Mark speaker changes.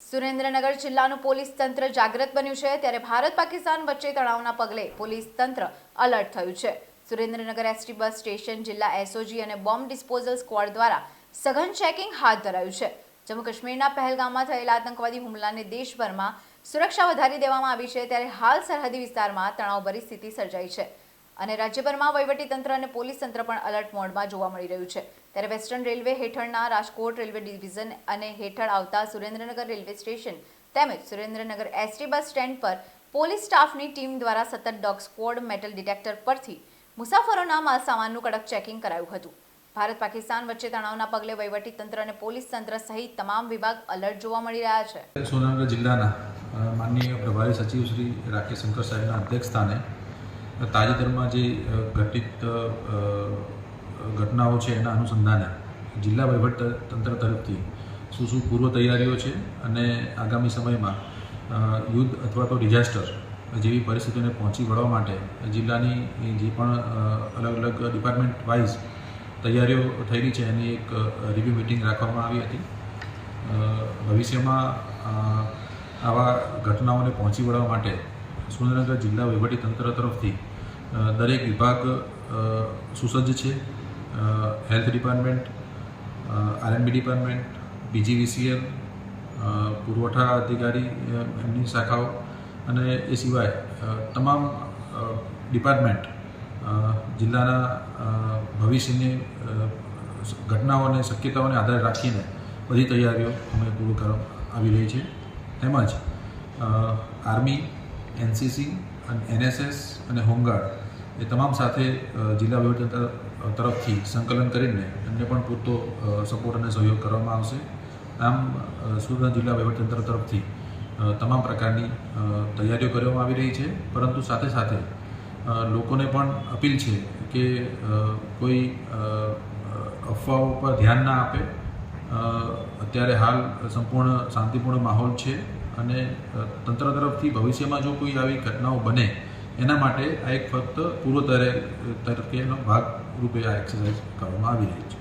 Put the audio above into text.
Speaker 1: સુરેન્દ્રનગર જિલ્લાનું પોલીસ તંત્ર જાગૃત બન્યું છે ત્યારે ભારત પાકિસ્તાન વચ્ચે તણાવના પગલે પોલીસ તંત્ર એલર્ટ થયું છે। સુરેન્દ્રનગર એસટી બસ સ્ટેશન જિલ્લા એસઓજી અને બોમ્બ ડિસ્પોઝલ સ્ક્વોડ દ્વારા સઘન ચેકિંગ હાથ ધરાયું છે। જમ્મુ કાશ્મીરના પહેલગામમાં થયેલા આતંકવાદી હુમલાને દેશભરમાં સુરક્ષા વધારી દેવામાં આવી છે ત્યારે હાલ સરહદી વિસ્તારમાં તણાવભરી સ્થિતિ સર્જાઈ છે અને રાજ્યભરમાં વહીવટીતંત્ર અને પોલીસ તંત્ર પણ એલર્ટ મોડમાં જોવા મળી રહ્યું છે। ત્યારે વેસ્ટર્ન રેલવે હેઠળના રાજકોટ રેલવે ડિવિઝન અને હેઠળ આવતા સુરેન્દ્રનગર રેલવે સ્ટેશન તેમજ સુરેન્દ્રનગર એસટી બસ સ્ટેન્ડ પર પોલીસ સ્ટાફની ટીમ દ્વારા સતત ડોગ સ્ક્વોડ મેટલ ડિટેક્ટર પરથી મુસાફરોના માલસામાનનું કડક ચેકિંગ કરાયું હતું। ભારત પાકિસ્તાન વચ્ચે તણાવના પગલે વહીવટીતંત્ર અને પોલીસ તંત્ર સહિત તમામ વિભાગ એલર્ટ જોવા મળી રહ્યા છે।
Speaker 2: સુરેન્દ્રનગર જિલ્લાના માનનીય પ્રભારી સચિવ શ્રી રાકેશ શંકર સાહેબના અધ્યક્ષસ્થાને તાજેતરમાં જે ઘટિત ઘટનાઓ છે એના અનુસંધાને જિલ્લા વહીવટીતંત્ર તરફથી શું પૂર્વ તૈયારીઓ છે અને આગામી સમયમાં યુદ્ધ અથવા તો ડિઝાસ્ટર જેવી પરિસ્થિતિને પહોંચી વળવા માટે જિલ્લાની જે પણ અલગ અલગ ડિપાર્ટમેન્ટ વાઇઝ તૈયારીઓ થયેલી છે એની એક રિવ્યૂ મિટિંગ રાખવામાં આવી હતી। ભવિષ્યમાં આવા ઘટનાઓને પહોંચી વળવા માટે સુરેન્દ્રનગર જિલ્લા વહીવટીતંત્ર તરફથી દરેક વિભાગ સુસજ્જ છે। હેલ્થ ડિપાર્ટમેન્ટ, આરએનબી ડિપાર્ટમેન્ટ, બીજીવીસીએલ, પુરવઠા અધિકારી એમની શાખાઓ અને એ સિવાય તમામ ડિપાર્ટમેન્ટ જિલ્લાના ભવિષ્યની ઘટનાઓને શક્યતાઓને આધારે રાખીને બધી તૈયારીઓ અમે પૂરું કરવા આવી રહી છે। તેમજ આર્મી, એનસીસી અને એનએસએસ અને હોમગાર્ડ એ તમામ સાથે જિલ્લા વહીવટીતંત્ર તરફથી સંકલન કરીને એમને પણ પૂરતો સપોર્ટ અને સહયોગ કરવામાં આવશે। આમ સુરત જિલ્લા વહીવટીતંત્ર તરફથી તમામ પ્રકારની તૈયારીઓ કરવામાં આવી રહી છે, પરંતુ સાથે સાથે લોકોને પણ અપીલ છે કે કોઈ અફવાઓ પર ધ્યાન ના આપે। અત્યારે હાલ સંપૂર્ણ શાંતિપૂર્ણ માહોલ છે અને તંત્ર તરફથી ભવિષ્યમાં જો કોઈ આવી ઘટનાઓ બને એના માટે આ એક ફક્ત પૂર્વ તૈયારી તરીકેનો ભાગ રૂપે આ એક્સરસાઇઝ કરવામાં આવી રહી છે।